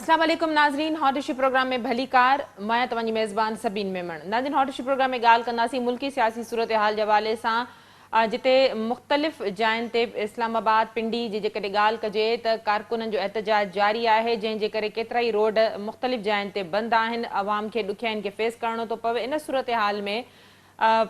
अस्सलाम वालेकुम नाज़रीन, हॉट इशू प्रोग्राम में भली कार मैं तव्हांजी मेज़बान सबीन मेमण। नाज़रीन, हॉट इशू प्रोग्राम में ॻाल्हि कंदासीं मुल्की सियासी सूरत हाल जे हवाले सां, जिते मुख़्तलिफ़ जायुनि ते इस्लामाबाद पिंडी जी जेकॾहिं ॻाल्हि कजे त कारकुननि जो एहतजाज जारी आहे, जंहिंजे करे केतिरा ई रोड मुख़्तलिफ़ जायुनि ते बंदि आहिनि। अवाम खे ॾुखियाईनि खे फेस करणो थो पवे। इन सूरत हाल में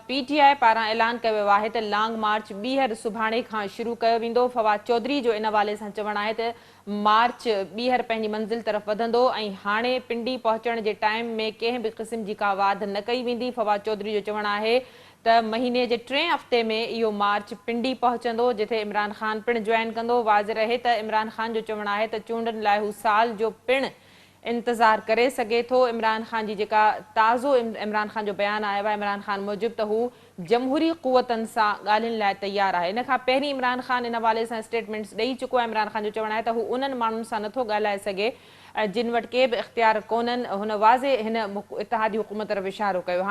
PTI पारां ऐलान कयो वियो आहे त लॉन्ग मार्च ॿीहर सुभाणे खां शुरू कयो वेंदो। फवाद चौधरी जो इन हवाले सां चवणु आहे त मार्च ॿीहर पंहिंजी मंज़िल तरफ़ वधंदो ऐं हाणे पिंडी पहुचण जे टाइम में कंहिं बि क़िस्म जी का वाध न कई वेंदी। फवाद चौधरी जो चवणु आहे त महीने जे 3 हफ़्ते में इहो मार्च पिंडी पहुचंदो, जिथे इमरान ख़ान पिणु जॉइन कंदो। वाज़ रहे त इमरान ख़ान जो चवणु आहे त चूंडनि लाइ हू साल जो पिणु इंतज़ारु करे सघे थो। इमरान ख़ान जी जेका ताज़ो इमरान ख़ान जो बयानु आयो आहे, इमरान ख़ान मूजिबि त हू जमहूरी क़ुवतनि सां ॻाल्हियुनि लाइ तयारु आहे। इन खां पहिरीं इमरान ख़ान इन हवाले सां स्टेटमेंट्स ॾेई चुको आहे। इमरान ख़ान जो चवणु आहे त हू उन्हनि माण्हुनि सां नथो ॻाल्हाए सघे जिन वटि के बि इख़्तियार कोन्हनि। हुन वाज़े हिन इत्तेहादी हुकूमत तरफ़ इशारो कयो।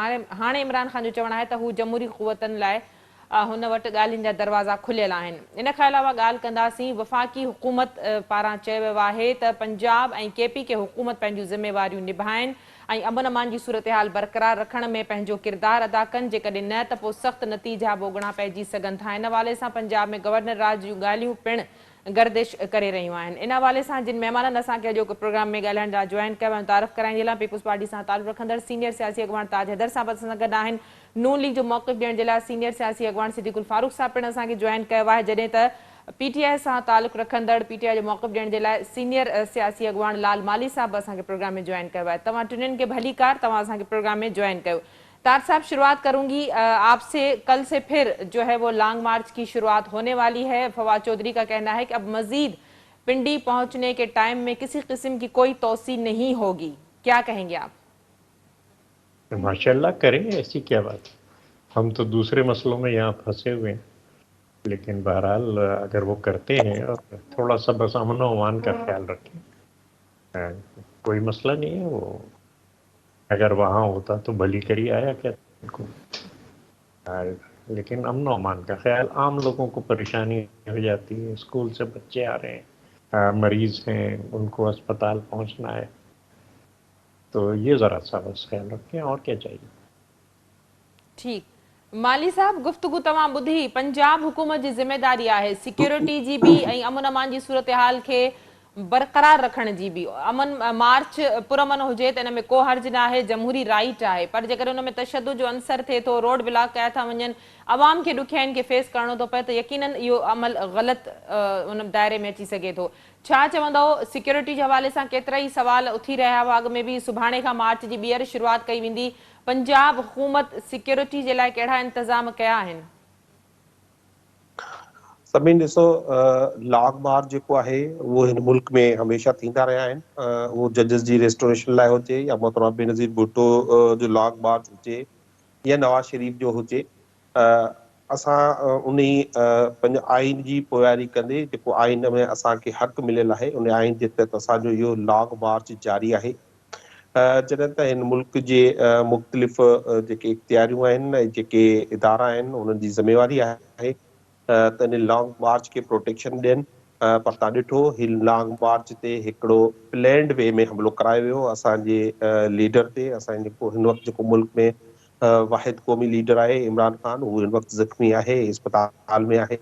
हाणे इमरान ख़ान जो चवणु आहे त हू जमहूरी क़ुवतनि लाइ हुन वटि ॻाल्हियुनि जा दरवाज़ा खुलियल आहिनि। इन खां अलावा ॻाल्हि कंदासीं वफ़ाक़ी हुकूमत पारां चयो वियो आहे त पंजाब ऐं KP के हुकूमत पंहिंजूं ज़िम्मेवारियूं निभाइनि ऐं अमन अमान जी सूरत हाल बरक़रार रखण में पंहिंजो किरदारु अदा कनि। जेकॾहिं न त पोइ सख़्तु नतीजा भोगणा पइजी सघनि था। इन हवाले सां पंजाब में गवर्नर राज जूं ॻाल्हियूं पिणु गर्दिश करे रहियूं आहिनि। इन हवाले सां जिन महिमाननि असांखे अॼोके प्रोग्राम में ॻाल्हाइण लाइ जॉइन कयो आहे, तारीफ़ कराईंदी हलां। पीपुल्स पार्टी सां तालुक़ रखंदड़ सीनियर सियासी अॻवान ताज हैदर साहब असां सां गॾु आहिनि। नून लीग जो मौक़िफ़ ॾियण जे लाइ सीनियर सियासी अॻवान सिद्दीकुल फारूक साहब पिणु असांखे जॉइन कयो आहे, जॾहिं त PTI सां तालुक़ रखंदड़ PTI जो मौक़िफ़ ॾियण जे लाइ सीनियर सियासी अॻवान लाल माली साहब असांखे प्रोग्राम में जॉइन कयो आहे। तव्हां टिन्हिनि खे भली कार, तव्हां असांखे प्रोग्राम में जॉइन कयो। ताज साहब, शुरुआत करूंगी आपसे। कल से फिर जो है वो लॉन्ग मार्च की शुरुआत होने वाली है। फवाद चौधरी का कहना है कि अब मजीद पिंडी पहुंचने के टाइम में किसी किस्म की कोई तोसी नहीं होगी, क्या कहेंगे आप? माशाल्लाह करें, ऐसी क्या बात। हम तो दूसरे मसलों में यहाँ फंसे हुए हैं, लेकिन बहरहाल अगर वो करते हैं और थोड़ा सा बस अमन और अमान का ख्याल रखें, कोई मसला नहीं है। वो अगर वहाँ होता तो भली करी आया क्या उनको, लेकिन अमन और अमान का ख्याल। आम लोगों को परेशानी हो जाती है, स्कूल से बच्चे आ रहे हैं, मरीज हैं, उनको अस्पताल पहुँचना है, तो ये ज़रा सा बस ख्याल रखें, और क्या चाहिए। ठीक, माली साहब, गुफ्तगू तमाम बुधी। पंजाब हुकूमत जी ज़िम्मेदारी आहे सिक्योरिटी जी भी ऐं अमन अमान जी सूरत हाल खे बरक़रार रखण जी भी। अमन मार्च पुरअमन हुजे त इन में को हर्ज न आहे, जमहूरी राइट आहे, पर जेकर उन में तशद्दुद जो अंसर थिए थो, रोड ब्लॉक कया था वञनि, अवाम खे ॾुखियाईनि खे फेस करणो थो पए, त यकीनन इहो अमल ग़लति उन दायरे में अची सघे थो। छा चवंदव, सिक्योरिटी जे हवाले सां केतिरा ई सवाल उथी रहिया हुआ। अॻु में बि सुभाणे खां मार्च जी ॿीहर शुरूआत कई वेंदी। पंजाब हुकूमत सिक्योरिटी जे लाइ कहिड़ा इंतज़ाम कया आहिनि? सभिनी ॾिसो, लॉन्ग मार्च जेको आहे उहो हिन मुल्क में हमेशह थींदा रहिया आहिनि। उहो जजिस जी रेस्टोरेशन लाइ हुजे या मोहतरमा बेनज़ीर भुट्टो जो लॉन्ग मार्च हुजे या नवाज शरीफ जो हुजे, असां उन पंहिंजे आइन जी पोयारी कंदे, जेको आइन में असांखे हक़ मिलियल आहे, उन आइन जे तहत असांजो इहो लॉन्ग मार्च जारी आहे। जॾहिं त हिन मुल्क जे मुख़्तलिफ़ जेके इख्तियारियूं आहिनि, जेके इदारा आहिनि, उन्हनि जी ज़िम्मेवारी आहे त इन लॉन्ग मार्च खे प्रोटेक्शन ॾियनि। पर तव्हां ॾिठो, हिन लॉन्ग मार्च ते हिकिड़ो प्लैंड वे में हमिलो करायो वियो असांजे लीडर ते। असांजे जेको हिन वक़्तु जेको मुल्क में वाहिद क़ौमी लीडर आहे इमरान ख़ान, उहो हिन वक़्तु ज़ख़्मी आहे, इस्पताल में आहे।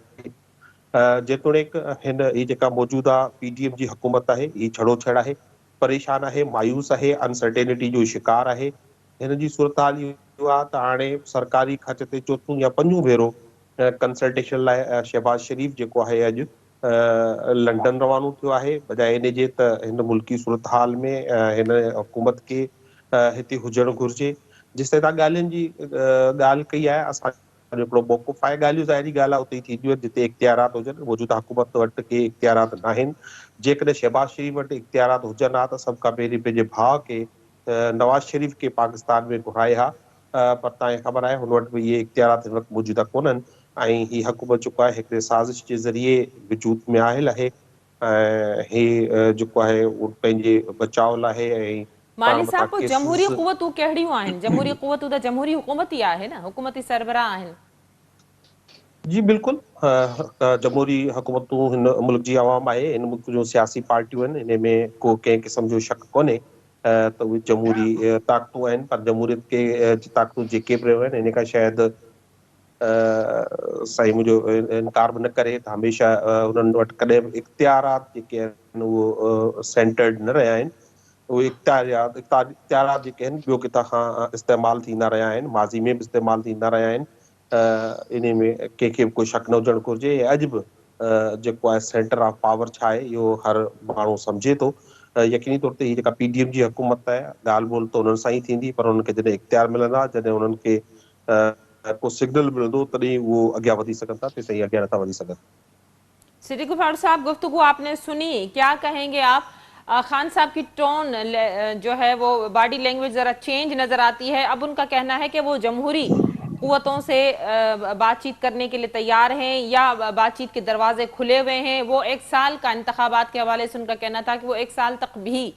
जेतोणीकि हिन ही जेका मौजूदा PDM जी हुकूमत आहे, ही छड़ो छड़ आहे, परेशान आहे, मायूस आहे, अनसर्टेनिटी जो शिकार आहे। हिन जी सूरत हाल इहो आहे त हाणे सरकारी ख़र्च ते चोथों या पंजों भेरो कंसल्टेशन लाइ शहबाज शरीफ जेको आहे अॼु लंडन रवानो थियो आहे, बजाए इन जे त हिन मुल्की सूरत हाल में हिन हुकूमत खे हिते हुजणु घुरिजे। जेसिताईं तव्हां ॻाल्हियुनि जी ॻाल्हि कई आहे, असांजो हिकिड़ो मौक़िफ़ आहे। ॻाल्हियूं ज़ाहिरी ॻाल्हि आहे उते ई थींदियूं आहिनि जिते इख्तियारात हुजनि। मौजूदा हुकूमत वटि के इख्तियारात न आहिनि। जेकॾहिं शहबाज शरीफ वटि इख्तियारात हुजनि हा त सभ खां पहिरीं पंहिंजे भाउ खे नवाज शरीफ खे पाकिस्तान में घुराए हा, पर तव्हांखे ख़बर आहे हुन वटि बि इहे इख्तियारात हिन वक़्तु मौजूदा कोन्हनि। ऐं ही हुकूमत जेको आहे हिकिड़े साज़िश जे ज़रिए वजूद में आयल आहे। हे जेको आहे उहो पंहिंजे बचाव लाइ ऐं पाण माली मथां साहब, जमहूरी केसिस क़ुवतूं कहिड़ियूं आहिनि? जमहूरी क़ुवतूं त जमहूरी हुकूमत ई आहे न, हुकूमती सरबराह आहिनि। जी बिल्कुल, जमहूरी हुकूमतूं हिन मुल्क जी आवाम आहे, हिन मुल्क जो सियासी पार्टियूं आहिनि, हिन में को कंहिं क़िस्म जो शक कोन्हे त उहे जमहूरी ताक़तूं आहिनि, पर जमहूरियत के जी ताक़तूं जेके बि रहियूं आहिनि, हिन खां शायदि साईं मुंहिंजो इनकार बि न करे त हमेशह उन्हनि वटि कॾहिं बि इख्तियारात जेके आहिनि उहो सेंटर्ड न रहिया आहिनि। उहे इख्तियारात जेके आहिनि ॿियो किथां खां इस्तेमालु थींदा रहिया आहिनि, माज़ी में बि इस्तेमालु थींदा रहिया आहिनि। इन में कंहिंखे बि कोई शक न हुजणु घुरिजे। अॼु बि जेको आहे सेंटर ऑफ पावर छा आहे इहो हर माण्हू सम्झे थो। यकीनी तौर ते हीअ जेका PDM जी हुकूमत आहे, ॻाल्हि ॿोल त उन्हनि सां ई थींदी, पर उन्हनि खे जॾहिं इख्तियार मिलंदा, जॾहिं उन्हनि खे को सिग्नल मिलंदो, तॾहिं उहो अॻियां वधी सघनि था, तेसिताईं अॻियां नथा वधी सघनि। सिद्दीक गफ्फार साहब, गुफ्तगू आपने सुनी, क्या कहेंगे आप? खान साहब की टोन जो है वो बॉडी लैंग्वेज जरा चेंज नजर आती है। अब उनका कहना है कि वो जमहूरी कुव्वतों से बातचीत करने के लिए तैयार हैं या बातचीत के दरवाजे खुले हुए हैं। वो 1 साल का इंतखाबात के हवाले से उनका कहना था कि वो 1 साल तक भी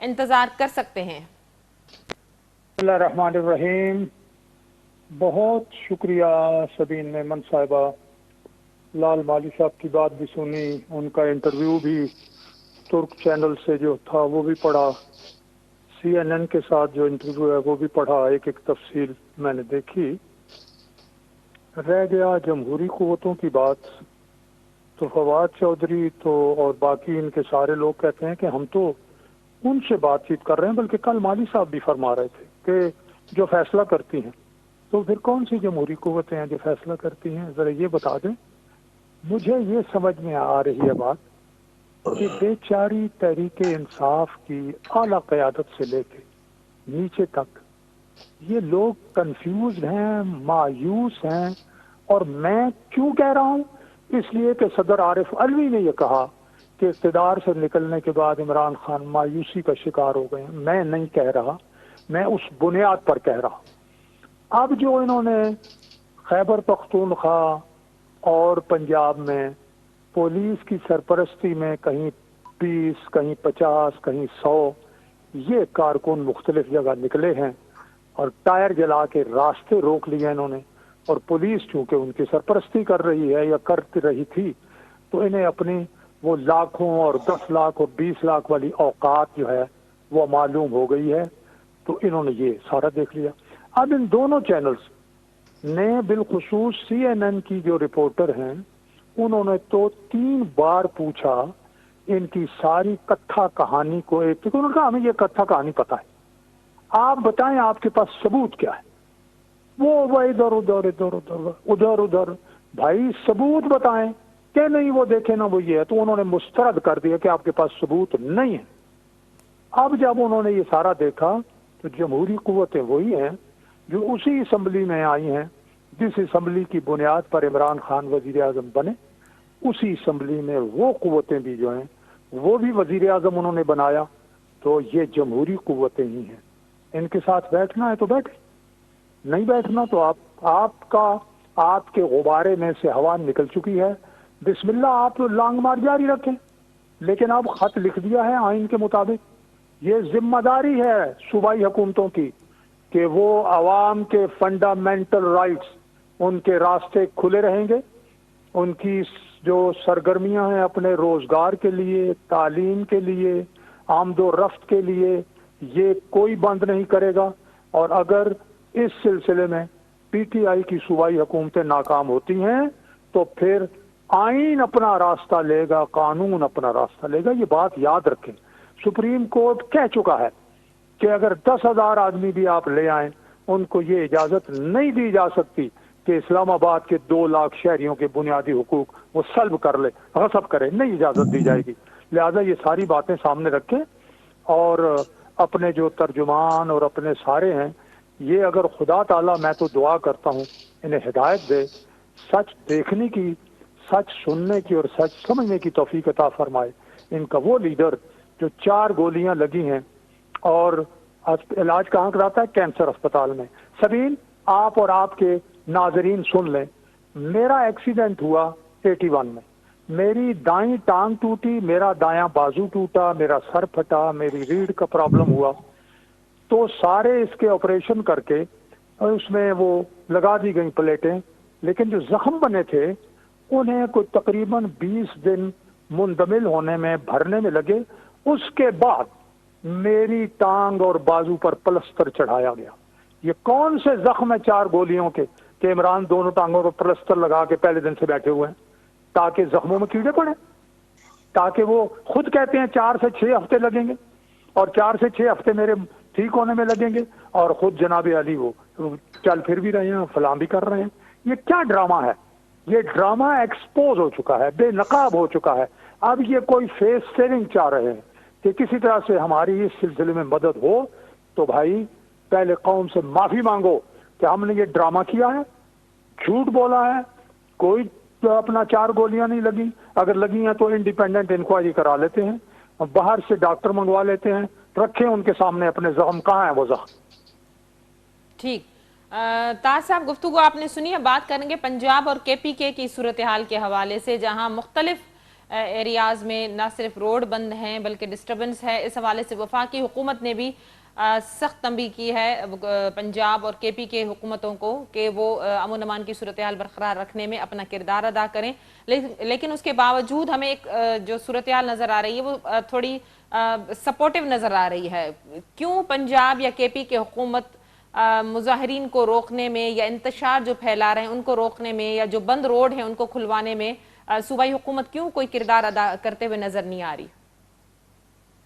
इंतजार कर सकते हैं। बिस्मिल्लाहिर्रहमानिर्रहीम। बहुत शुक्रिया सबीन मेमन साहिबा। लाल माली साहब की बात भी सुनी, उनका इंटरव्यू भी तुर्क चैनल से जो था वो भी पढ़ा, CNN के साथ जो इंटरव्यू है वो भी पढ़ा, एक एक तफसील मैंने देखी। रह गया जमहूरी कुव्वतों की बात, तो फवाद चौधरी तो और बाकी इनके सारे लोग कहते हैं कि हम तो उनसे बातचीत कर रहे हैं, बल्कि कल माली साहब भी फरमा रहे थे कि जो फैसला करती हैं, तो फिर कौन सी जमहूरी कुव्वतें हैं जो फैसला करती हैं, जरा ये बता दें। मुझे ये समझ में आ रही है बात कि बेचारी तहरीक इंसाफ की आला क़यादत से लेके नीचे तक ये लोग कंफ्यूज हैं, मायूस हैं। और मैं क्यों कह रहा हूँ? इसलिए कि सदर आरिफ अलवी ने यह कहा कि इक़्तिदार से निकलने के बाद इमरान खान मायूसी का शिकार हो गए। मैं नहीं कह रहा, मैं उस बुनियाद पर कह रहा। अब जो इन्होंने खैबर पख्तूनख्वा और पंजाब में पुलिस की सरपरस्ती में कहीं 20, कहीं 50, कहीं 100 ये कारकुन मुख्तलिफ जगह निकले हैं और टायर जला के रास्ते रोक लिए इन्होंने। और पुलिस चूंकि उनकी सरपरस्ती कर रही है या करती रही थी, तो इन्हें अपनी वो लाखों और 10 लाख और 20 लाख वाली औकात जो है वो मालूम हो गई है, तो इन्होंने ये सारा देख लिया। अब इन दोनों चैनल्स ने, बिलखुसूस CNN की जो रिपोर्टर हैं, उन्होंने तो 3 बार पूछा इनकी सारी कथा कहानी को। एक तो उन्होंने कहा हमें ये कथा कहानी पता है, आप बताएं आपके पास सबूत क्या है। वो इधर उधर इधर उधर उधर उधर, भाई सबूत बताएं। कि नहीं वो देखे ना वो ये है, तो उन्होंने मुस्तरद कर दिया कि आपके पास सबूत नहीं है। अब जब उन्होंने ये सारा देखा तो जमहूरी कुव्वतें वही हैं जो उसी असम्बली में आई हैं जिस असम्बली की बुनियाद पर इमरान खान वजीर आजम बने। उसी असम्बली में वो कुव्वतें भी जो हैं वो भी वजीर आजम उन्होंने बनाया। तो ये जमहूरी कुव्वतें ही हैं। इनके साथ बैठना है तो बैठे, नहीं बैठना तो आपके गुब्बारे में से हवा निकल चुकी है, बिस्मिल्लाह, आप लांग मार जारी रखें। लेकिन अब खत लिख दिया है आइन के मुताबिक। ये जिम्मेदारी है सूबाई हुकूमतों की कि वो अवाम के फंडामेंटल राइट्स, उनके रास्ते खुले रहेंगे। उनकी जो सरगर्मियां हैं अपने रोजगार के लिए, तालीम के लिए, आमदो रफ्त के लिए, ये कोई बंद नहीं करेगा। और अगर इस सिलसिले में PTI की सूबाई हुकूमतें नाकाम होती हैं तो फिर आइन अपना रास्ता लेगा, कानून अपना रास्ता लेगा। ये बात याद रखें। सुप्रीम कोर्ट कह चुका है कि अगर 10,000 आदमी भी आप ले आए, उनको ये इजाजत नहीं दी जा सकती कि इस्लामाबाद के 2 लाख शहरियों के बुनियादी हुकूक वो सल्ब कर ले, गसब करे, नहीं इजाजत दी जाएगी। लिहाजा ये सारी बातें सामने रखें और अपने जो तर्जुमान और अपने सारे हैं, ये अगर खुदा ताला, मैं तो दुआ करता हूँ, इन्हें हिदायत दे, सच देखने की, सच सुनने की और सच समझने की तौफीक अता फरमाए। इनका वो लीडर जो 4 गोलियां लगी हैं और इलाज कहाँ कराता है? कैंसर अस्पताल में। सबीन, आप और आपके नाजरीन सुन लें, मेरा एक्सीडेंट हुआ 81 में, मेरी दाईं टांग टूटी, मेरा दायां बाजू टूटा, मेरा सर फटा, मेरी रीढ़ का प्रॉब्लम हुआ। तो सारे इसके ऑपरेशन करके उसमें वो लगा दी गई प्लेटें, لیکن جو زخم بنے تھے انہیں کوئی تقریباً 20 دن مندمل ہونے میں، بھرنے میں لگے. اس کے بعد میری ٹانگ اور بازو پر پلستر چڑھایا گیا. یہ کون سے زخم ہیں 4 گولیوں کے کہ عمران دونوں ٹانگوں کو پلستر لگا کے پہلے دن سے بیٹھے ہوئے ہیں تاکہ زخموں میں کیڑے پڑے، تاکہ وہ خود کہتے ہیں 4 سے 6 ہفتے لگیں گے اور 4 سے 6 ہفتے میرے ٹھیک ہونے میں لگیں گے، اور خود جناب علی وہ چل پھر بھی رہے ہیں، فلاں بھی کر رہے ہیں. یہ کیا ڈرامہ ہے؟ یہ ڈرامہ ایکسپوز ہو چکا ہے، بے نقاب ہو چکا ہے. اب یہ کوئی فیس سیونگ چاہ رہے ہیں کہ کسی طرح سے ہماری اس سلسلے میں مدد ہو. تو بھائی پہلے قوم سے معافی مانگو کہ ہم نے یہ ڈرامہ کیا ہے، جھوٹ بولا ہے. کوئی اپنا 4 گولیاں نہیں لگی، اگر لگی ہیں تو انڈیپینڈنٹ انکوائری کرا لیتے ہیں، باہر سے ڈاکٹر منگوا لیتے ہیں، رکھیں ان کے سامنے اپنے زخم. کہاں ہیں وہ زخم؟ ٹھیک. تاج صاحب گفتگو آپ نے سنی ہے. بات کریں گے پنجاب اور KPK کی صورتحال کے حوالے سے، جہاں مختلف ایریاز میں نہ صرف روڈ بند ہیں بلکہ ڈسٹربنس ہے. اس حوالے سے وفاقی حکومت نے بھی سخت تنبیہ کی ہے پنجاب اور KPK حکومتوں کو کہ وہ امن امان کی صورتحال برقرار رکھنے میں اپنا کردار ادا کریں. لیکن اس کے باوجود ہمیں ایک جو صورتحال نظر آ رہی ہے وہ تھوڑی سپورٹیو نظر آ رہی ہے. کیوں پنجاب یا KPK حکومت مظاہرین کو روکنے میں یا انتشار جو پھیلا رہے ہیں ان کو روکنے میں یا جو بند روڈ ہیں ان کو کھلوانے میں صوبائی حکومت کیوں کوئی کردار ادا کرتے ہوئے نظر نہیں آ رہی؟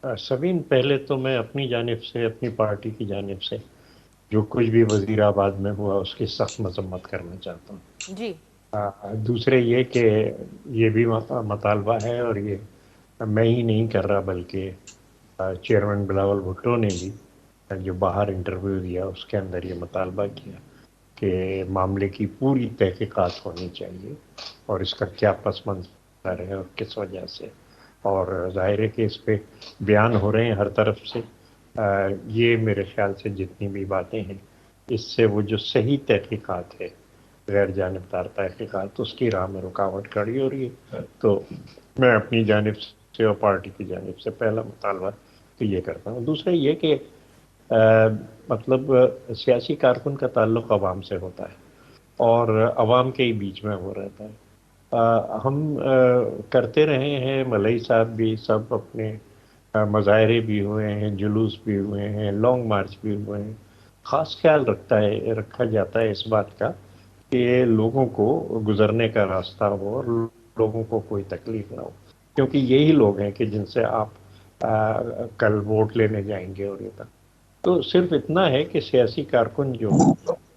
سبین، پہلے تو میں اپنی جانب سے، اپنی پارٹی کی جانب سے جو کچھ بھی وزیر آباد میں ہوا اس کی سخت مذمت کرنا چاہتا ہوں. جی. دوسرے یہ کہ یہ بھی مطالبہ ہے، اور یہ میں ہی نہیں کر رہا بلکہ چیئرمین بلاول بھٹو نے بھی جو باہر انٹرویو دیا اس کے اندر یہ مطالبہ کیا کہ معاملے کی پوری تحقیقات ہونی چاہیے اور اس کا کیا پس منظر ہے اور کس وجہ سے. اور ظاہر ہے کہ اس پہ بیان ہو رہے ہیں ہر طرف سے. یہ میرے خیال سے جتنی بھی باتیں ہیں اس سے وہ جو صحیح تحقیقات ہے، غیر جانبدار تحقیقات، اس کی راہ میں رکاوٹ کھڑی ہو رہی ہے. تو میں اپنی جانب سے اور پارٹی کی جانب سے پہلا مطالبہ تو یہ کرتا ہوں. دوسرا یہ کہ مطلب سیاسی کارکن کا تعلق عوام سے ہوتا ہے اور عوام کے ہی بیچ میں وہ رہتا ہے. ہم کرتے رہے ہیں، ملئی صاحب بھی سب اپنے مظاہرے بھی ہوئے ہیں، جلوس بھی ہوئے ہیں، لانگ مارچ بھی ہوئے ہیں. خاص خیال رکھا جاتا ہے اس بات کا کہ لوگوں کو گزرنے کا راستہ ہو اور لوگوں کو کوئی تکلیف نہ ہو، کیونکہ یہی لوگ ہیں کہ جن سے آپ کل ووٹ لینے جائیں گے. اور یہ تک تو صرف اتنا ہے کہ سیاسی کارکن جو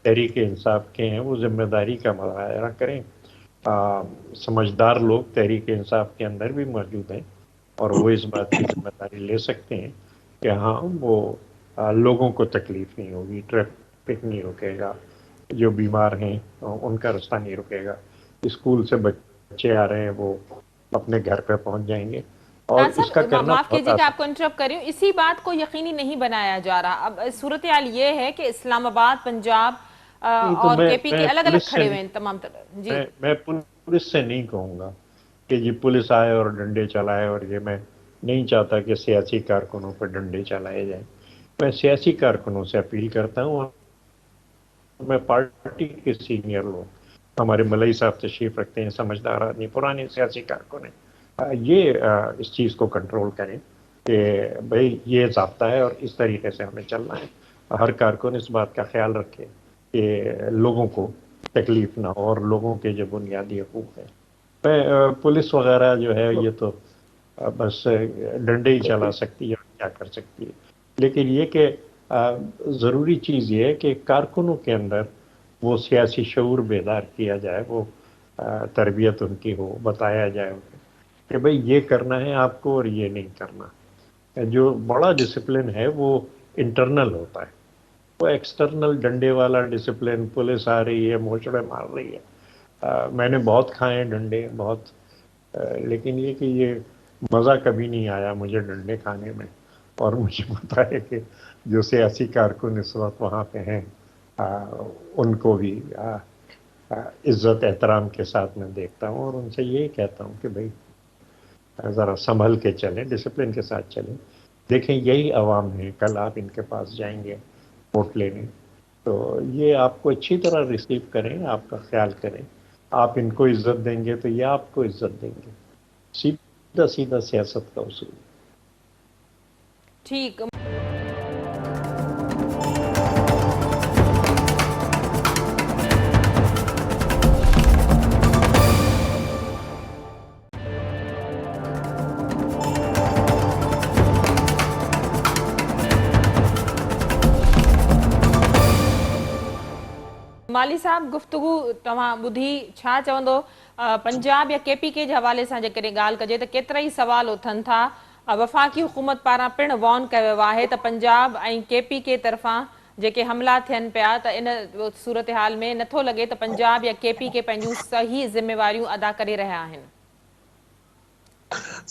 تحریک انصاف کے ہیں وہ ذمہ داری کا مظاہرہ کریں. سمجھدار لوگ تحریک انصاف کے اندر بھی موجود ہیں اور وہ اس بات کی ذمہ داری لے سکتے ہیں کہ ہاں وہ لوگوں کو تکلیف نہیں ہوگی، ٹریفک نہیں رکے گا، جو بیمار ہیں ان کا راستہ نہیں رکے گا، اسکول سے بچے آ رہے ہیں وہ اپنے گھر پہ پہنچ جائیں گے. اور اس کا کرنا معاف بہت کیجیے کہ آپ آسان. کو انٹرپٹ کر رہی ہوں. اسی بات کو یقینی نہیں بنایا جا رہا. اب صورتحال یہ ہے کہ اسلام آباد، پنجاب تو اور KPK الگ الگ پولیس سے کھڑے ہوئے ہیں تمام جی. میں پولیس سے نہیں کہوں گا کہ یہ پولیس آئے اور ڈنڈے چلائے، اور یہ میں نہیں چاہتا کہ سیاسی کارکنوں پر ڈنڈے چلائے جائیں. میں سیاسی کارکنوں سے اپیل کرتا ہوں، میں پارٹی کے سینئر لوگ، ہمارے ملئی صاحب تشریف رکھتے ہیں، سمجھدار آدمی، پرانے سیاسی کارکن ہیں، یہ اس چیز کو کنٹرول کریں کہ بھئی یہ ضابطہ ہے اور اس طریقے سے ہمیں چلنا ہے. ہر کارکن اس بات کا خیال رکھے کہ لوگوں کو تکلیف نہ ہو اور لوگوں کے جو بنیادی حقوق ہیں. پولیس وغیرہ جو ہے یہ تو بس ڈنڈے ہی چلا سکتی ہے اور کیا کر سکتی ہے. لیکن یہ کہ ضروری چیز یہ ہے کہ کارکنوں کے اندر وہ سیاسی شعور بیدار کیا جائے، وہ تربیت ان کی ہو، بتایا جائے کہ بھئی یہ کرنا ہے آپ کو اور یہ نہیں کرنا. جو بڑا ڈسپلن ہے وہ انٹرنل ہوتا ہے، وہ ایکسٹرنل ڈنڈے والا ڈسپلن، پولیس آ رہی ہے موچڑے مار رہی ہے. میں نے بہت کھائے ہیں ڈنڈے، بہت، لیکن یہ کہ یہ مزہ کبھی نہیں آیا مجھے ڈنڈے کھانے میں. اور مجھے پتا ہے کہ جو سیاسی کارکن اس وقت وہاں پہ ہیں ان کو بھی عزت احترام کے ساتھ میں دیکھتا ہوں اور ان سے یہی کہتا ہوں کہ بھئی ذرا سنبھل کے چلیں، ڈسپلن کے ساتھ چلیں. دیکھیں یہی عوام ہیں، کل آپ ان کے پاس جائیں گے ووٹ لینے تو یہ آپ کو اچھی طرح ریسیو کریں, آپ کا خیال کریں. آپ ان کو عزت دیں گے تو یہ آپ کو عزت دیں گے. سیدھا سیدھا سیاست کا اصول. ٹھیک. माली साहब, गुफ्तगू तव्हां ॿुधी, छा चवंदो पंजाब या KPK के हवाले सां जेकॾहिं ॻाल्हि कजे त केतिरा ई सवाल उथनि था. वफ़ाक़ी हुकूमत पारां पिणु वॉर्न कयो वियो आहे त पंजाब ऐं KPK तरफ़ां जेके हमला थियनि पिया त इन सूरत हाल में नथो लॻे त पंजाब या KPK पंहिंजूं सही ज़िम्मेवारियूं अदा करे रहिया आहिनि.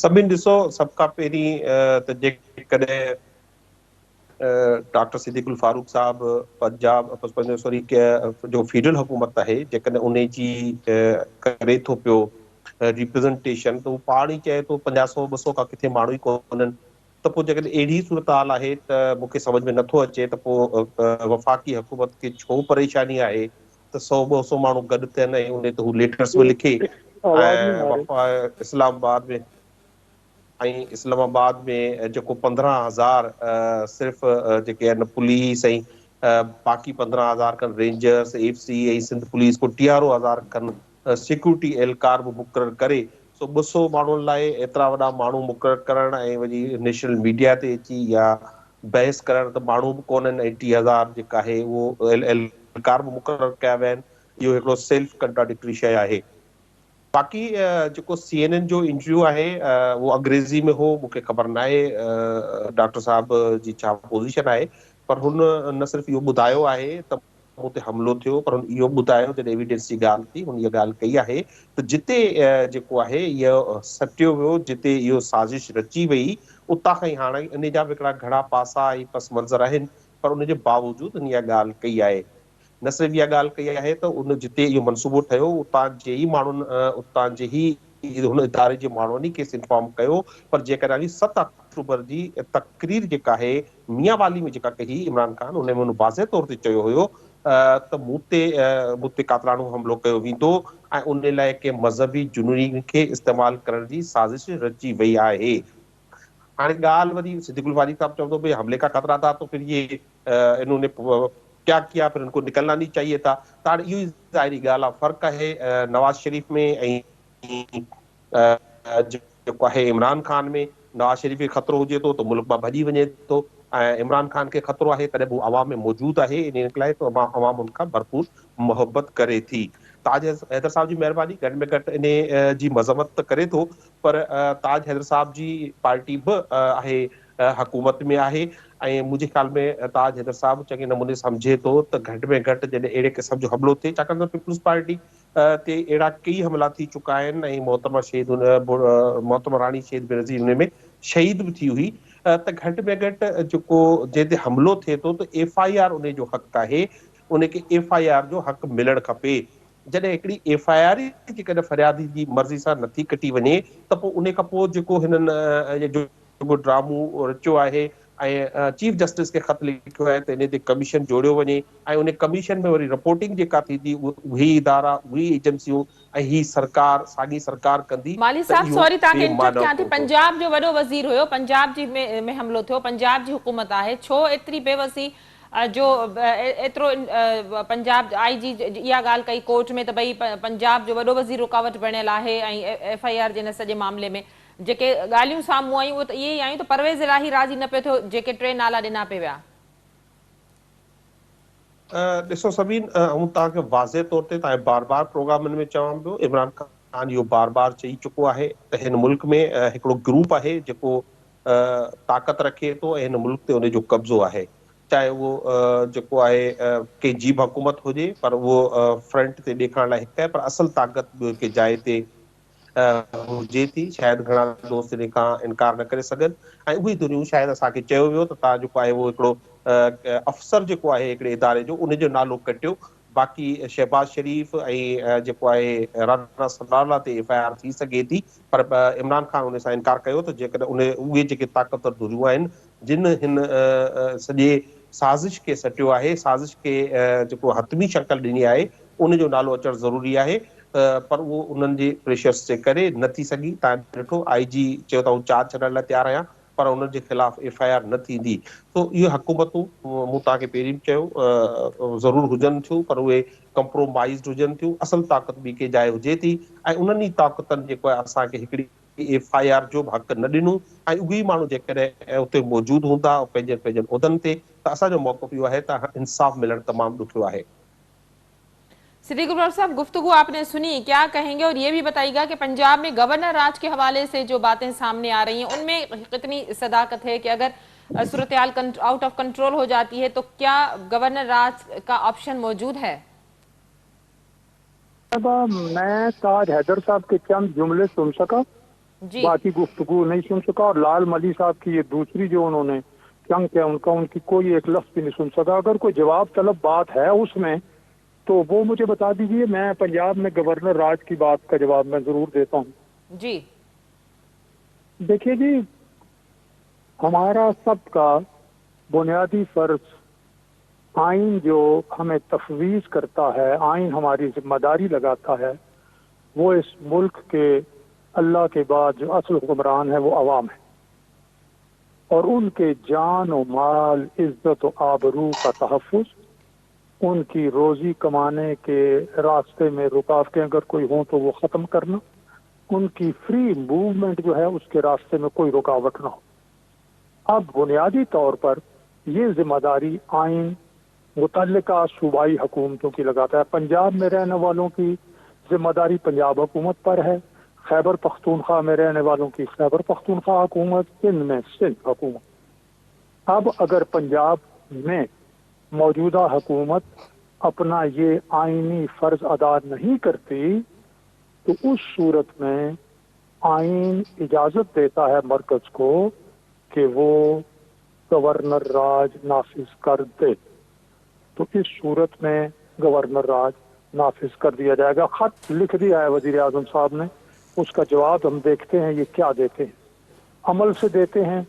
सभिनि ॾिसो, सभ खां पहिरीं त जेकॾहिं डॉक्टर सिद्दीकुल फारूक साहब पंजाब सॉरी जो फेडरल हुकूमत आहे, जेकॾहिं उन जी करे थो पियो रिप्रेज़ेंटेशन, त उहो पाण ई चए थो 50-100-200 खां किथे माण्हू ई कोन्हनि. त पोइ जेकॾहिं अहिड़ी सूरत हाल आहे त मूंखे सम्झ में नथो अचे त पोइ वफ़ाक़ी हुकूमत खे छो परेशानी आहे त 100-200 माण्हू गॾु थियनि ऐं उन ते हू लेटर्स में लिखे. आवाज नहीं आ रही. इस्लामाबाद में जेको 15,000 सिर्फ़ जेके आहिनि पुलिस ऐं बाक़ी 15,000 खनि रेंजर्स, AFC ऐं सिंध पुलिस को 11,000 खनि सिक्योरिटी एहलकार बि मुक़ररु करे. सो 200 माण्हुनि लाइ एतिरा वॾा माण्हू मुक़ररु करणु ऐं वरी नेशनल मीडिया ते अची या बहस करणु त माण्हू बि कोन्हनि, 80,000 जेका आहे उहो एहलकार बि मुक़ररु कया विया आहिनि. इहो हिकिड़ो सेल्फ कंट्राडिक्टरी शइ आहे. बाक़ी जेको CNN जो इंटरव्यू आहे उहो अंग्रेज़ी में हो. मूंखे ख़बर न आहे डॉक्टर साहब जी छा पोज़ीशन आहे, पर हुन न सिर्फ़ु इहो ॿुधायो आहे त मूं ते हमिलो थियो, पर हुन इहो ॿुधायो जॾहिं एविडेंस जी ॻाल्हि थी, हुन इहा ॻाल्हि कई आहे त जिते जेको आहे इहो सटियो वियो, जिते इहो साज़िश रची वई, उतां खां ई हाणे इन जा बि हिकिड़ा घणा पासा ऐं पस मंज़र आहिनि, पर उन जे बावजूदि इन इहा ॻाल्हि कई आहे. न सिर्फ़ु इहा ॻाल्हि कई आहे त उन जिते इहो मनसूबो ठहियो उतां जे ई माण्हुनि उतां जे ई हुन इदारे जे माण्हुनि ई खेसि इंफॉर्म कयो. पर जेकॾहिं 7 अक्टूबर जी तक़रीर जेका आहे मियां वाली में जेका कही इमरान ख़ान, उन में उन वाज़े तौर ते चयो हुयो त मूं ते कातलाणो हमिलो कयो वेंदो ऐं उन लाइ कंहिं मज़हबी जुनूनी खे इस्तेमालु करण जी साज़िश रची वई आहे. हाणे ॻाल्हि वरी सिद्दीकुल फारूक साहब चवंदो भई हमले का खतरा था, तो फिर ये इन्होंने क्या किया, फिर उनको निकलना नहीं चाहिए था. त हाणे इहो ई ज़ाहिरी ॻाल्हि आहे. फ़र्क़ु आहे नवाज़ शरीफ़ में ऐं जेको आहे इमरान ख़ान में. नवाज़ शरीफ़ खे ख़तरो हुजे थो त मुल्क मां भॼी वञे थो, ऐं इमरान ख़ान खे ख़तरो आहे तॾहिं बि अवाम में मौजूदु आहे. इन लाइ त अवाम उनखां भरपूर मोहबत करे थी. ताज हैदर साहब जी महिरबानी, घटि में घटि इन जी मज़म्मत त करे थो, पर ताज हैदर साहब जी पार्टी बि आहे हुकूमत में आहे, ऐं मुंहिंजे ख़्याल में ताज हैदर साहब चङे नमूने सम्झे थो त घटि में घटि जॾहिं अहिड़े क़िस्म जो हमिलो थिए, छाकाणि त पीपुल्स पार्टी ते अहिड़ा कई हमला थी चुका आहिनि ऐं मोहतरमा राणी शहीद बेनज़ीर हुन में शहीद बि थी हुई, त घटि में घटि जेको जंहिं ते हमिलो थिए थो त FIR उन जो हक़ु आहे, उनखे FIR जो हक़ु मिलणु खपे. जॾहिं हिकिड़ी FIR ई जेकॾहिं फरियादी जी मर्ज़ी सां नथी कटी वञे त पोइ उन खां पोइ जेको हिननि जेको ड्रामो रचियो आहे ऐं चीफ जस्टिस खे ख़त लिखियो आहे त इन ते कमीशन जोड़ियो वञे, ऐं उन कमीशन में वरी रिपोर्टिंग जेका थींदी उहे इदारा, उहे एजेंसियूं ऐं ही सरकार, साॻी सरकार कंदी. माली त साहब, इहो सॉरी तव्हांखे इंटरप्ट बेमाना कयां थी. हूंदो. पंजाब जो वॾो वज़ीर हुयो, पंजाब जी में हमिलो थियो, पंजाब जी हुकूमत आहे, छो एतिरी बेवसी जो एतिरो पंजाब IG इहा ॻाल्हि कई कोर्ट में त भई पंजाब जो वॾो वज़ीर रुकावट बणियल आहे ऐं FIR जे हिन सॼे मामले में जेके ॻाल्हियूं साम्हूं आयूं उहे त इहे ई आयूं त परवेज़ इलाही राज़ी न पियो थियो जेके 3 नाला ॾिना पिया विया. ॾिसो सभिनि, ऐं तव्हांखे वाज़े तौर ते तव्हांजे बार बार प्रोग्रामनि में चवां पियो, इमरान ख़ान इहो बार बार चई चुको आहे त हिन मुल्क में हिकिड़ो ग्रुप आहे जेको ताक़त रखे थो ऐं हिन मुल्क ते उनजो कब्ज़ो आहे. चाहे उहो जेको आहे कंहिं जी बि हुकूमत हुजे, पर उहो फ्रंट ते ॾेखारण लाइ हिकु आहे, पर असल ताक़त के जाइ ते हुजे थी. शायदि घणा दोस्त इन खां इनकार न करे सघनि, ऐं उहे दुनियूं शायदि असांखे चयो वियो त तव्हां जेको आहे उहो हिकिड़ो अफ़सर जेको आहे हिकिड़े इदारे जो, उनजो नालो कटियो. बाक़ी शहबाज शरीफ़ ऐं जेको आहे राना सनाउल्लाह ते FIR थी सघे थी, पर इमरान ख़ान उन सां इनकार कयो त जेकॾहिं उहे जेके ताक़तवर दुनियूं आहिनि जिन हिन सॼे साज़िश खे सटियो आहे, साज़िश खे जेको हतमी शक्ल ॾिनी आहे उन जो नालो अचणु ज़रूरी आहे, पर उहो उन्हनि जे प्रेशर्स जे करे न थी सघी। तव्हां ॾिठो IG चयो त चार्ज छॾण लाइ तयारु आहियां, पर उन्हनि जे ख़िलाफ़ FIR न थींदी। तो इहे हुकूमतूं मूं तव्हांखे पहिरीं बि चयो ज़रूरु हुजनि थियूं, पर उहे कंप्रोमाइज़ड हुजनि थियूं। असल ताक़त ॿी के जाइ हुजे थी, ऐं उन्हनि ई ताक़तनि जेको आहे असांखे हिकिड़ी FIR जो बि हक़ न ॾिनो, ऐं उहे ई माण्हू जेकॾहिं उते मौजूदु हूंदा पंहिंजनि पंहिंजनि उहिदनि ते, त असांजो मौक़िफ़ इहो आहे त इंसाफ़ मिलणु तमामु ॾुखियो आहे। सिद्दीक उमर साहब, गुफ्तगू आपने सुनी, क्या कहेंगे? और ये भी बताइएगा कि पंजाब में गवर्नर राज के हवाले से जो बातें सामने आ रही हैं उनमें कितनी सदाकत है कि अगर सूरत हाल आउट ऑफ कंट्रोल हो जाती है तो क्या गवर्नर राज का ऑप्शन मौजूद है? मैं ताज हैदर साहब के चंद जुमले सुन सका, बाकी गुफ्तगू नहीं सुन सका, और लाल मली साहब की ये दूसरी जो उन्होंने चंग किया उनकी कोई एक लफ्ज भी नहीं सुन सका। अगर कोई जवाब तलब बात है उसमें तो वो मुझे बता दीजिए, मैं पंजाब में गवर्नर राज की बात का जवाब मैं जरूर देता हूँ। जी देखिए जी, हमारा सबका बुनियादी फर्ज, आइन जो हमें तफवीज करता है, आइन हमारी जिम्मेदारी लगाता है, वो इस मुल्क के अल्लाह के बाद जो असल हुक्मरान है वो अवाम है, और उनके जान और माल, इज्जत और आबरू का तहफ़्फ़ुज़, उनकी रोजी कमाने के रास्ते में रुकावटें अगर कोई हों तो वो ख़त्म करना, उनकी फ्री मूवमेंट जो है उसके रास्ते में कोई रुकावट ना हो। अब बुनियादी तौर पर ये जिम्मेदारी आइन मुतल्लिका सूबाई हुकूमतों की लगाता है। पंजाब में रहने वालों की जिम्मेदारी पंजाब हुकूमत पर है, खैबर पख्तूनख्वा में रहने वालों की खैबर पख्तूनख्वा हुकूमत, सिंध में सिंध हुकूमत। अब अगर पंजाब में मौजूदा हुकूमत अपना ये आइनी फर्ज अदा नहीं करती तो उस सूरत में आइन इजाजत देता है मरकज को कि वो गवर्नर राज नाफिज कर दे, तो इस सूरत में गवर्नर राज नाफिज कर दिया जाएगा। खत लिख दिया है वजीर आजम साहब ने, उसका जवाब हम देखते हैं ये क्या देते हैं। अमल से देते हैं,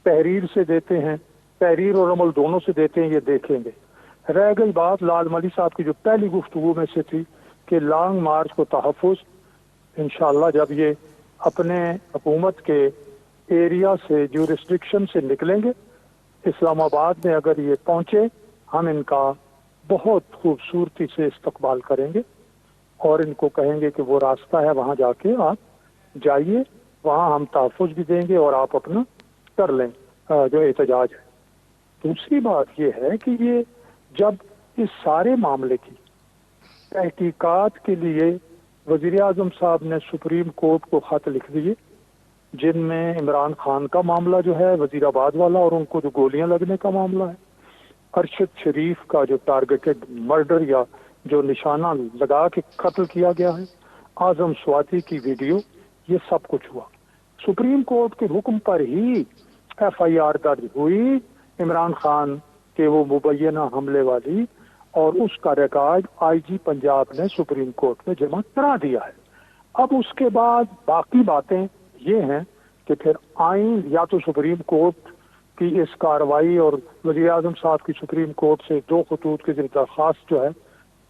तहरीर से देते हैं, तहरीर और अमल दोनों से देते हैं, ये देखेंगे। रह गई बात लाल मली साहब की जो पहली गुफ्तगू में से थी कि लॉन्ग मार्च को तहफ़्फ़ुज़, इंशाअल्लाह जब ये अपने हुकूमत के एरिया से, ज्यूरिस्डिक्शन से निकलेंगे, इस्लामाबाद में अगर ये पहुंचे, हम इनका बहुत खूबसूरती से इस्तकबाल करेंगे और इनको कहेंगे कि वो रास्ता है वहाँ जाके आप जाइए, वहाँ हम तहफ़्फ़ुज़ भी देंगे और आप अपना कर लें जो एहतजाज है। दूसरी बात ये है कि ये जब इस सारे मामले की तहकीकात के लिए वज़ीर आज़म साहब ने सुप्रीम कोर्ट को ख़त लिख दिए, जिनमें इमरान खान का मामला जो है वज़ीराबाद वाला और उनको जो गोलियां लगने का मामला है, अरशद शरीफ का जो टारगेटेड मर्डर या जो निशाना लगा के कत्ल किया गया है, आजम स्वाति की वीडियो, ये सब कुछ हुआ। सुप्रीम कोर्ट के हुक्म पर ही FIR दर्ज हुई इमरान खान के वो मुबैना हमले वाली, और उसका रिकॉर्ड IG पंजाब ने सुप्रीम कोर्ट में जमा करा दिया है। अब उसके बाद बाकी बातें ये हैं कि फिर आइन या तो सुप्रीम कोर्ट की इस कार्रवाई और वज़ीर आज़म साहब की सुप्रीम कोर्ट से 2 खतूत की दरख्वास्त जो है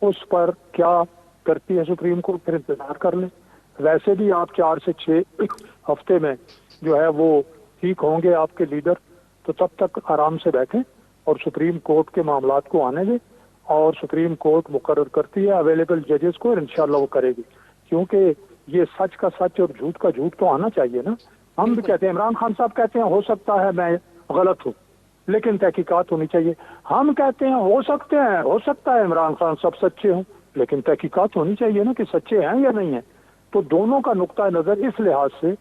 उस पर क्या करती है सुप्रीम कोर्ट, फिर इंतजार कर लें। वैसे भी आप 4 से 6 हफ्ते में जो है वो ठीक होंगे आपके लीडर, तो तब तक आराम से बैठें और सुप्रीम कोर्ट के मामलात को आने दें, और सुप्रीम कोर्ट मुकर्रर करती है अवेलेबल जजेस को, और इंशाल्लाह वो करेगी, क्योंकि ये सच का सच और झूठ का झूठ तो आना चाहिए ना। हम भी कहते हैं, इमरान खान साहब कहते हैं हो सकता है मैं गलत हूँ लेकिन तहकीकात होनी चाहिए। हम कहते हैं हो सकता है इमरान खान सब सच्चे हों, लेकिन तहकीकात होनी चाहिए ना कि सच्चे हैं या नहीं है। तो दोनों का नुक्ता नज़र इस लिहाज से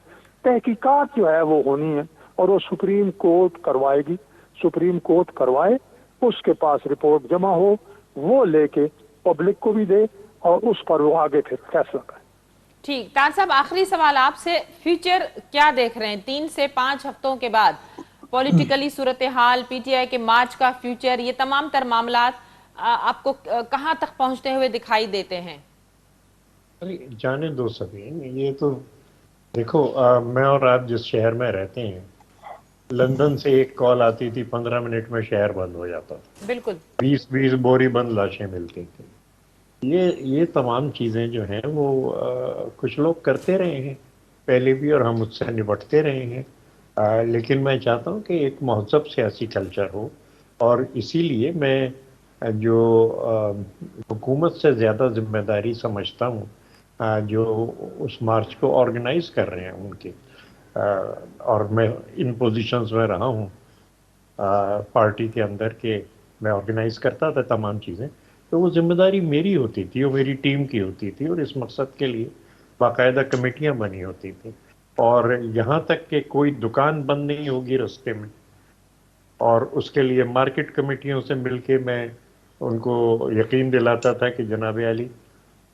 तहकीकात जो है वो होनी है, और वो सुप्रीम कोर्ट करवाएगी। सुप्रीम कोर्ट करवाए, उसके पास रिपोर्ट जमा हो, वो लेके पब्लिक को भी दे और उस पर वो आगे फिर फैसला करे। ठीक, ताज साहब आखिरी सवाल आपसे, फ्यूचर क्या देख रहे हैं 3 से 5 हफ्तों के बाद? पॉलिटिकली सूरत हाल, PTI के मार्च का फ्यूचर, ये तमाम तर मामलात आपको कहाँ तक पहुंचते हुए दिखाई देते हैं? अरे जाने दो सभी, ये तो देखो मैं और आप जिस शहर में रहते हैं लंदन से एक कॉल आती थी, 15 मिनट में शहर बंद हो जाता था, बिल्कुल 20 बोरी बंद लाशें मिलती थी। ये तमाम चीज़ें जो हैं वो कुछ लोग करते रहे हैं पहले भी, और हम उससे निपटते रहे हैं। लेकिन मैं चाहता हूँ कि एक महज़ब सियासी कल्चर हो, और इसीलिए मैं जो हुकूमत से ज़्यादा जिम्मेदारी समझता हूँ जो उस मार्च को ऑर्गेनाइज कर रहे हैं उनके, और मैं इन पोजीशंस में रहा हूँ पार्टी के अंदर के, मैं ऑर्गेनाइज करता था तमाम चीज़ें, तो वो जिम्मेदारी मेरी होती थी, वो मेरी टीम की होती थी, और इस मकसद के लिए बाकायदा कमेटियां बनी होती थी। और यहाँ तक कि कोई दुकान बंद नहीं होगी रास्ते में, और उसके लिए मार्केट कमेटियों से मिलके मैं उनको यकीन दिलाता था कि जनाब आली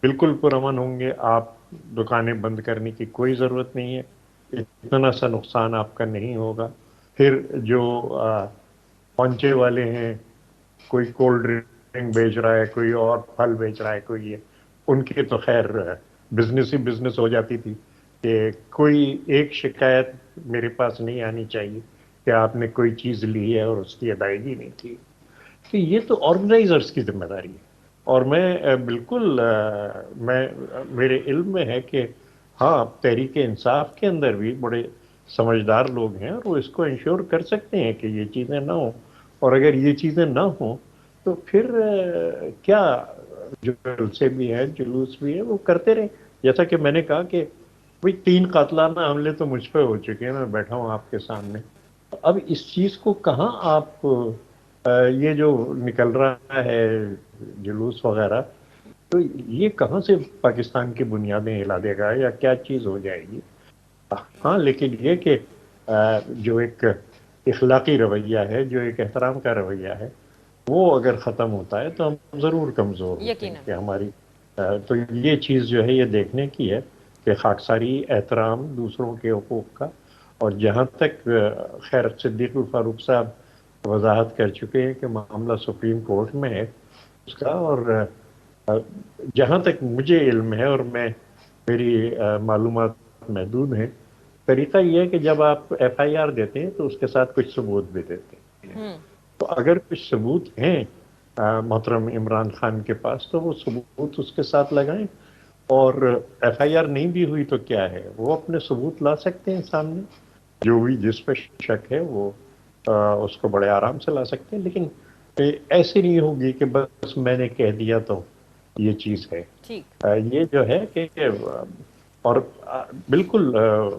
बिल्कुल पुरअमन होंगे, आप दुकानें बंद करने की कोई ज़रूरत नहीं है, इतना सा नुकसान आपका नहीं होगा। फिर जो पहुंचे वाले हैं, कोई कोल्ड ड्रिंक बेच रहा है, कोई और फल बेच रहा है, कोई ये, उनकी तो खैर बिजनेस ही बिजनेस हो जाती थी कि कोई एक शिकायत मेरे पास नहीं आनी चाहिए कि आपने कोई चीज़ ली है और उसकी अदायगी नहीं की। तो ये तो ऑर्गेनाइजर्स की जिम्मेदारी है, और मैं बिल्कुल मेरे इल्म में है कि हाँ, तहरीक इंसाफ के अंदर भी बड़े समझदार लोग हैं, और वो इसको इंश्योर कर सकते हैं कि ये चीज़ें ना हो। और अगर ये चीज़ें ना हो तो फिर क्या, जो जलसे भी है, जुलूस भी है, वो करते रहे। जैसा कि मैंने कहा कि भाई 3 कातलाना हमले तो मुझ पे हो चुके हैं, मैं बैठा हूँ आपके सामने। अब इस चीज़ को कहाँ आप ये जो निकल रहा है जुलूस वगैरह, तो ये कहाँ से पाकिस्तान की बुनियादें हिला देगा, या क्या चीज़ हो जाएगी। हाँ, लेकिन ये कि जो एक इखलाकी रवैया है, जो एक एहतराम का रवैया है, वो अगर ख़त्म होता है तो हम ज़रूर कमज़ोर होते हैं यकीनन कि हमारी तो ये चीज़ जो है ये देखने की है कि खाकसारी, एहतराम दूसरों के हुकूक़ का। और जहाँ तक खैर सिद्दीक़ फारूक साहब वजाहत कर चुके हैं कि मामला सुप्रीम कोर्ट में है उसका, और जहाँ तक मुझे इल्म है, और मेरी मालूमात महदूद हैं, तरीका ये है कि जब आप FIR देते हैं तो उसके साथ कुछ सबूत भी देते हैं। तो अगर कुछ सबूत हैं मोहतरम इमरान खान के पास, तो वो सबूत उसके साथ लगाएं। और FIR नहीं भी हुई तो क्या है, वो अपने सबूत ला सकते हैं सामने, जो भी जिस पे शक है वो उसको बड़े आराम से ला सकते हैं। लेकिन ऐसे नहीं होगी कि बस मैंने कह दिया तो ये चीज़ है। ठीक ये जो है कि और बिल्कुल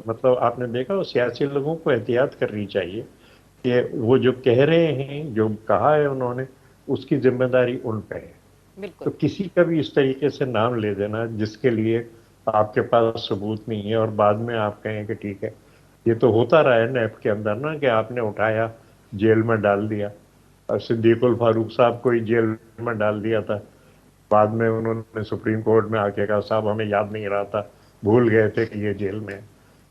मतलब आपने देखा, वो सियासी लोगों को एहतियात करनी चाहिए कि वो जो कह रहे हैं, जो कहा है उन्होंने, उसकी जिम्मेदारी उन पे है। तो बिल्कुल किसी का भी इस तरीके से नाम ले देना जिसके लिए आपके पास सबूत नहीं है, और बाद में आप कहें कि ठीक है, ये तो होता रहा है नैब के अंदर ना, कि आपने उठाया जेल में डाल दिया। सिद्दीकुल फारूक साहब को ही जेल में डाल दिया था, बाद में उन्होंने सुप्रीम कोर्ट में आके कहा साहब हमें याद नहीं रहा था, भूल गए थे कि ये जेल में है।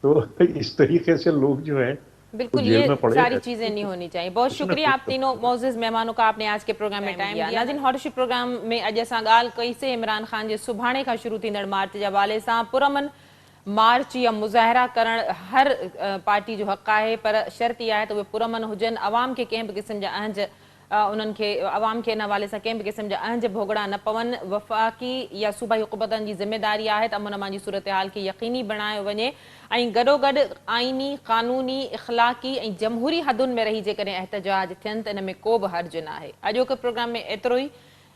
तो इस तरीके से लोग जो हैं वो बिल्कुल, जेल ये में पड़े सारी रहते चीजें हैं। नहीं होनी चाहिए। बहुत कुछ न शुक्रिया कुछ आप तो तीनों मोअज़्ज़िज़ मेहमानों का, आपने आज के प्रोग्राम में टाइम दिया। नाज़रीन, हॉटशिप प्रोग्राम में अॼु असां ॻाल्हि कई से इमरान खान जे सुभाणे खां शुरू थींदड़ मार्च जे हवाले सां। पुरअमन मार्च या मुज़ाहिरा करण हर पार्टी जो हक़ आहे, पर शर्त इहा आहे त उहे पुरअमन हुजनि, अवाम खे कंहिं बि क़िस्म जा अहंज उन्हनि खे अवाम खे इन हवाले सां कंहिं बि क़िस्म जा अहंज भोगड़ा न पवनि। वफ़ाक़ी या सूबाई हुकूमतनि जी ज़िमेदारी आहे त अमन अमान जी सूरत हाल खे यक़ीनी बणायो वञे, ऐं गॾोगॾु आइनी, क़ानूनी, इख़लाक़ी ऐं जमहूरी हदुनि में रही जेकॾहिं एहतजाज थियनि त इन में को बि हर्ज न आहे। अॼोके प्रोग्राम में एतिरो ई।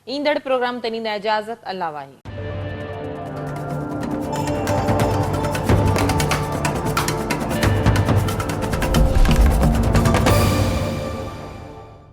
ईंदड़ प्रोग्राम ते ॾींदा इजाज़त। अल्लाह वाही।